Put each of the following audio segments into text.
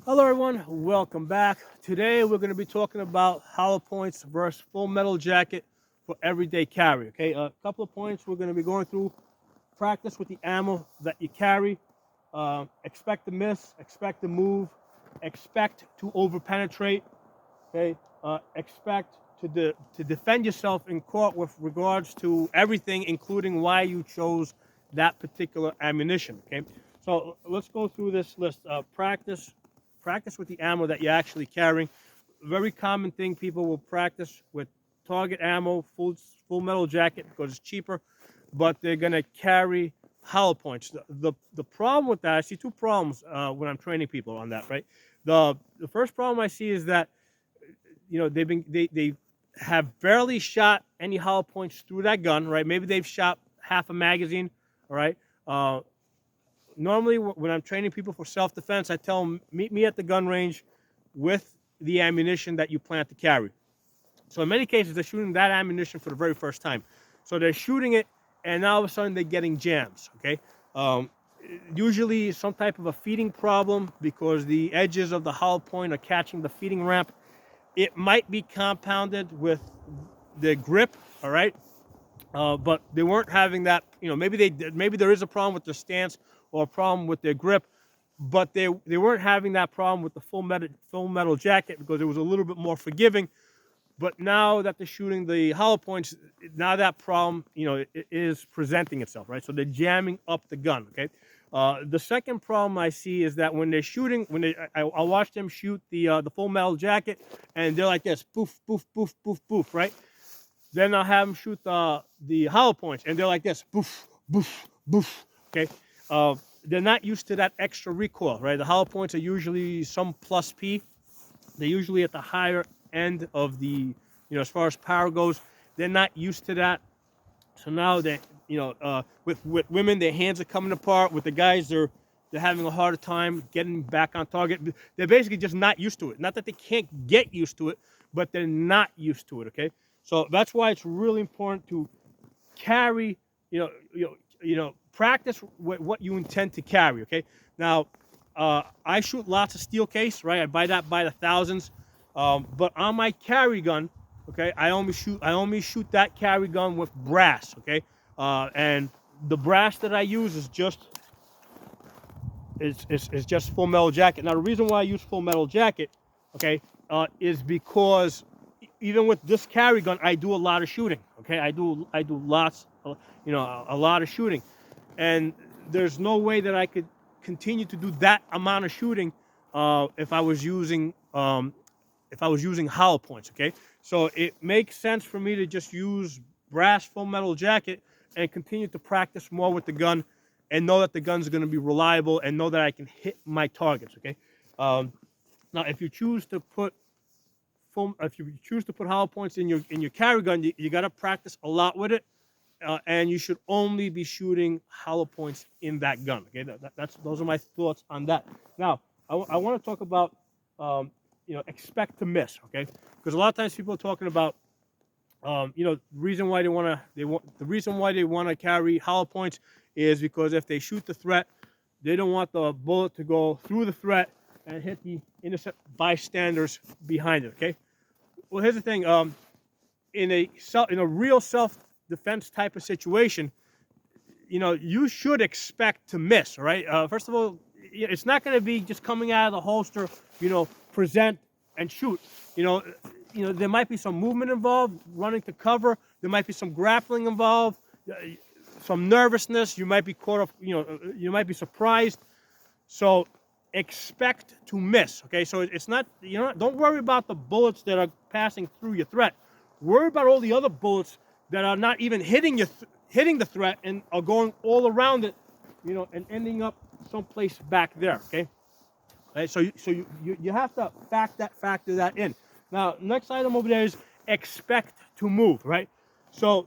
Hello, everyone. Welcome back. Today, we're going to be talking about hollow points versus full metal jacket for everyday carry. Okay, a couple of points we're going to be going through. Practice with the ammo that you carry. Expect to miss. Expect to move. Expect to over penetrate. Okay, expect to defend yourself in court with regards to everything, including why you chose that particular ammunition. Okay, so let's go through this list. Practice with the ammo that you're actually carrying. Very common thing, people will practice with target ammo, full metal jacket because it's cheaper, but they're gonna carry hollow points. The problem with that, I see two problems when I'm training people on that. Right, the first problem I see is that they have barely shot any hollow points through that gun. Right, maybe they've shot half a magazine. All right. Normally, when I'm training people for self-defense, I tell them, meet me at the gun range with the ammunition that you plan to carry. So in many cases, they're shooting that ammunition for the very first time. So they're shooting it, and now all of a sudden they're getting jams. Okay, um, usually some type of a feeding problem because the edges of the hollow point are catching the feeding ramp. It might be compounded with the grip. All right, but they weren't having that. Maybe there is a problem with their stance or a problem with their grip, but they weren't having that problem with the full metal jacket because it was a little bit more forgiving. But now that they're shooting the hollow points, now that problem, it is presenting itself, right? So they're jamming up the gun. Okay. The second problem I see is that when they're shooting, I watch them shoot the full metal jacket, and they're like this, poof, poof, poof, poof, poof, right? Then I'll have them shoot the hollow points, and they're like this, boof, boof, boof. Okay, they're not used to that extra recoil, right? The hollow points are usually some plus P. They're usually at the higher end of as far as power goes. They're not used to that. So now with women, their hands are coming apart. With the guys, they're having a harder time getting back on target. They're basically just not used to it. Not that they can't get used to it, but they're not used to it. Okay, so that's why it's really important to carry. Practice what you intend to carry. Okay, now I shoot lots of steel case. Right, I buy that by the thousands. But on my carry gun, okay, I only shoot that carry gun with brass. Okay, and the brass that I use is just full metal jacket. Now the reason why I use full metal jacket, okay, is because even with this carry gun, I do a lot of shooting. Okay, I do lots, a lot of shooting, and there's no way that I could continue to do that amount of shooting if I was using hollow points. Okay, so it makes sense for me to just use brass full metal jacket and continue to practice more with the gun and know that the gun's going to be reliable and know that I can hit my targets. Okay, um, now if you choose to put hollow points in your carry gun, you got to practice a lot with it, and you should only be shooting hollow points in that gun. Okay, those are my thoughts on that. Now, I want to talk about expect to miss. Okay, because a lot of times people are talking about the reason why they want to carry hollow points is because if they shoot the threat, they don't want the bullet to go through the threat and hit the innocent bystanders behind it. Okay. Well, here's the thing. In a real self-defense type of situation, you should expect to miss. All right. First of all, it's not going to be just coming out of the holster. Present and shoot. There might be some movement involved, running to cover. There might be some grappling involved, some nervousness. You might be caught up. You might be surprised. So expect to miss. Okay, so it's not. Don't worry about the bullets that are passing through your threat. Worry about all the other bullets that are not even hitting the threat and are going all around it. And ending up someplace back there. Okay. Right, so you have to factor that in. Now, next item over there is expect to move, right? So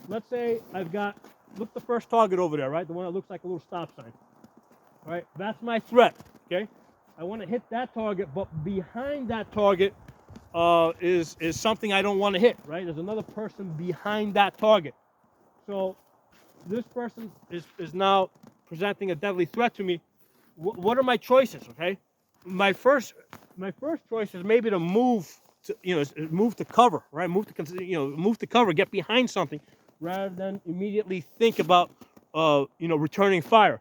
let's say look the first target over there, right? The one that looks like a little stop sign, right? That's my threat, okay? I want to hit that target, but behind that target is something I don't want to hit, right? There's another person behind that target. So this person is now presenting a deadly threat to me. What are my choices, okay? my first choice is maybe to move to, move to cover, right? Move to cover, get behind something, rather than immediately think about, returning fire.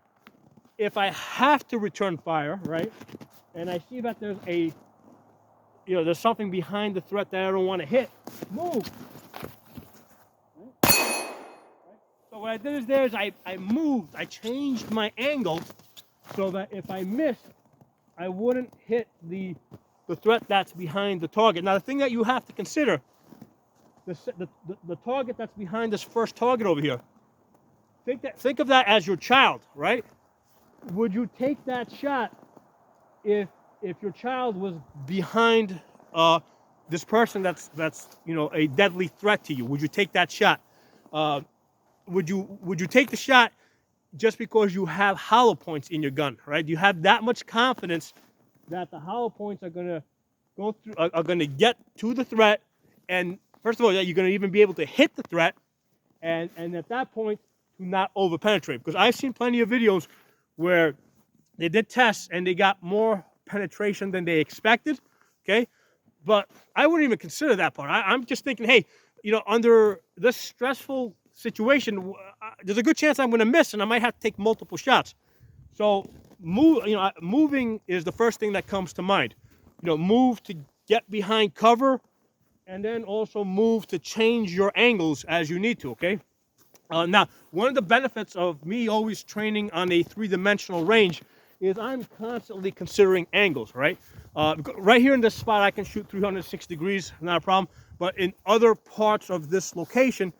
If I have to return fire, right, and I see that there's something behind the threat that I don't want to hit, move. So what I did is I moved, I changed my angle so that if I missed, I wouldn't hit the threat that's behind the target. Now, the thing that you have to consider, the target that's behind this first target over here, think of that as your child, right? Would you take that shot if your child was behind this person that's a deadly threat to you? Would you take that shot? Would you take the shot just because you have hollow points in your gun, right? You have that much confidence that the hollow points are gonna go through, are gonna get to the threat, and first of all, that you're gonna even be able to hit the threat, and at that point, do not over penetrate. Because I've seen plenty of videos where they did tests and they got more penetration than they expected, okay? But I wouldn't even consider that part. I'm just thinking, hey, under this stressful situation, there's a good chance I'm going to miss, and I might have to take multiple shots. So moving is the first thing that comes to mind. Move to get behind cover, and then also move to change your angles as you need to, okay? Now, one of the benefits of me always training on a three-dimensional range is I'm constantly considering angles, right? Right here in this spot, I can shoot 360 degrees, not a problem. But in other parts of this location,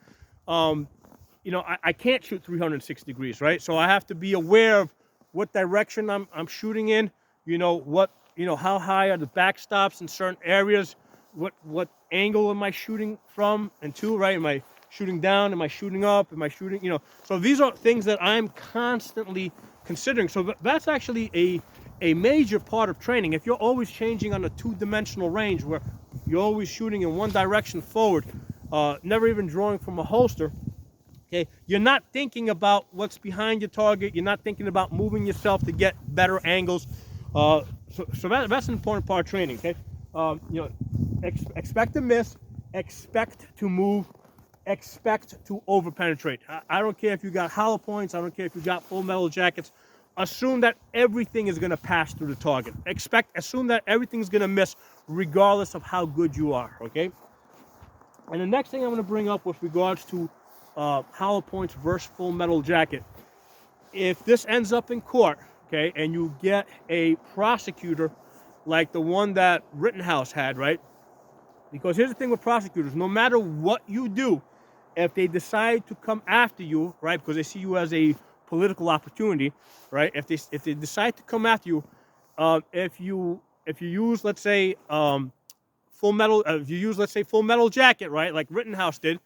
I can't shoot 360 degrees, right? So I have to be aware of what direction I'm shooting in. How high are the backstops in certain areas? What angle am I shooting from and to, right? Am I shooting down? Am I shooting up? Am I shooting, So these are things that I'm constantly considering. So that's actually a major part of training. If you're always changing on a two-dimensional range where you're always shooting in one direction forward, never even drawing from a holster, okay, you're not thinking about what's behind your target. You're not thinking about moving yourself to get better angles. So that's an important part of training, okay? Expect to miss, expect to move, expect to over penetrate. I don't care if you got hollow points, I don't care if you got full metal jackets. Assume that everything is going to pass through the target. Assume that everything's going to miss regardless of how good you are, okay? And the next thing I'm going to bring up with regards to hollow points versus full metal jacket, if this ends up in court, okay, and you get a prosecutor like the one that Rittenhouse had, right? Because here's the thing with prosecutors, no matter what you do, if they decide to come after you, right, because they see you as a political opportunity, right? If they decide to come after you, if you use, let's say, full metal jacket, right, like Rittenhouse did,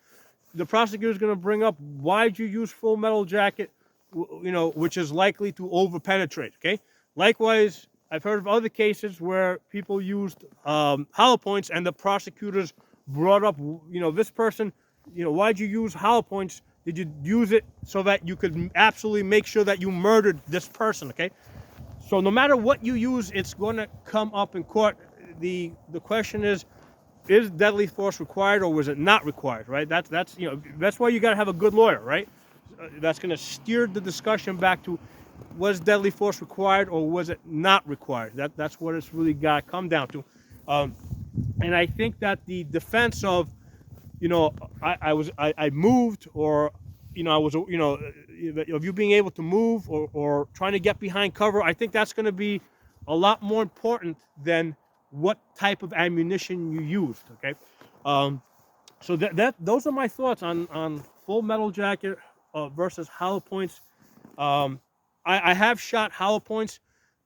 the prosecutor is going to bring up, why'd you use full metal jacket, which is likely to over penetrate, okay? Likewise, I've heard of other cases where people used hollow points and the prosecutors brought up, this person, why'd you use hollow points? Did you use it so that you could absolutely make sure that you murdered this person, okay? So no matter what you use, it's going to come up in court. The question is deadly force required or was it not required, right? That's why you got to have a good lawyer, right? That's going to steer the discussion back to, was deadly force required or was it not required? That's what it's really got to come down to. And I think that the defense of, I moved, or, of you being able to move or trying to get behind cover, I think that's going to be a lot more important than what type of ammunition you used, okay? So those are my thoughts on full metal jacket versus hollow points. I have shot hollow points.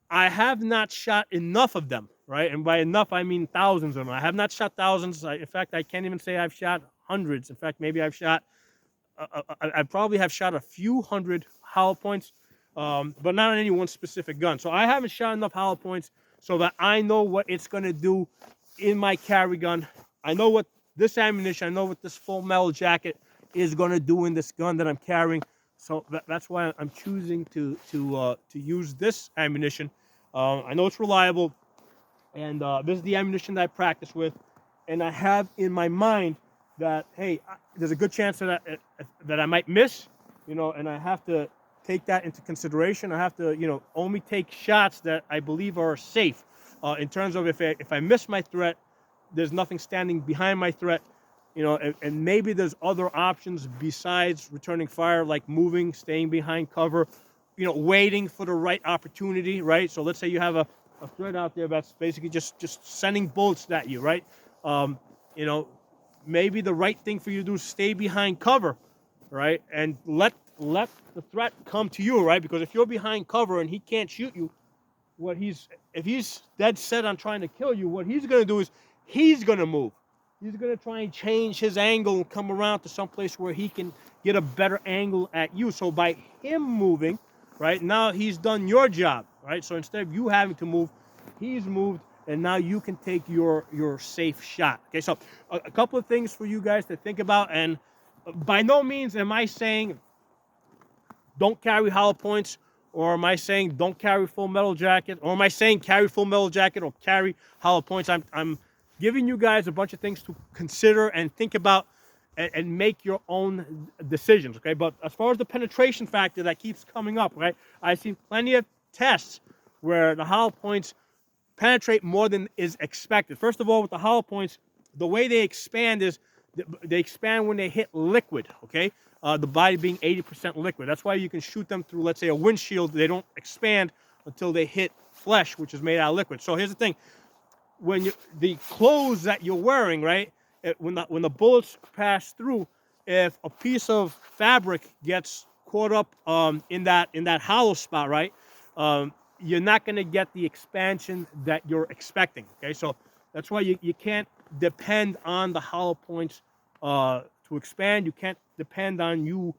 I have not shot enough of them, right? And by enough, I mean thousands of them. I have not shot thousands. In fact, I can't even say I've shot hundreds. In fact, maybe I've shot, I probably have shot a few hundred hollow points, but not on any one specific gun. So I haven't shot enough hollow points so that I know what it's going to do in my carry gun. I know what this ammunition, I know what this full metal jacket is going to do in this gun that I'm carrying. So that's why I'm choosing to use this ammunition. I know it's reliable. And this is the ammunition that I practice with, and I have in my mind that, hey, there's a good chance that I might miss, and I have to take that into consideration. I have to, only take shots that I believe are safe. In terms of if I miss my threat, there's nothing standing behind my threat, and maybe there's other options besides returning fire, like moving, staying behind cover, waiting for the right opportunity, right? So let's say you have a threat out there that's basically just sending bullets at you, right? You know, maybe the right thing for you to do is stay behind cover, right? And let the threat come to you, right? Because if you're behind cover and he can't shoot you, if he's dead set on trying to kill you, what he's gonna do is he's gonna move. He's gonna try and change his angle and come around to some place where he can get a better angle at you. So by him moving, right, now he's done your job, right? So instead of you having to move, he's moved, and now you can take your safe shot. Okay, so a couple of things for you guys to think about, and by no means am I saying don't carry hollow points, or am I saying don't carry full metal jacket, or am I saying carry full metal jacket or carry hollow points? I'm giving you guys a bunch of things to consider and think about and make your own decisions, okay? But as far as the penetration factor that keeps coming up, right? I've seen plenty of tests where the hollow points penetrate more than is expected. First of all, with the hollow points, the way they expand is they expand when they hit liquid, okay? The body being 80% liquid. That's why you can shoot them through, let's say, a windshield. They don't expand until they hit flesh, which is made out of liquid. So here's the thing. When the clothes that you're wearing, right, when the bullets pass through, if a piece of fabric gets caught up in that hollow spot, right, you're not going to get the expansion that you're expecting. Okay, so that's why you can't depend on the hollow points to expand. You can't depend on you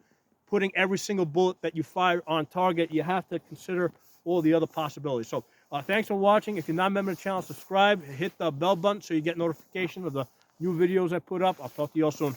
putting every single bullet that you fire on target. You have to consider all the other possibilities. So thanks for watching. If you're not a member of the channel, subscribe, hit the bell button so you get notification of the new videos I put up. I'll talk to you all soon.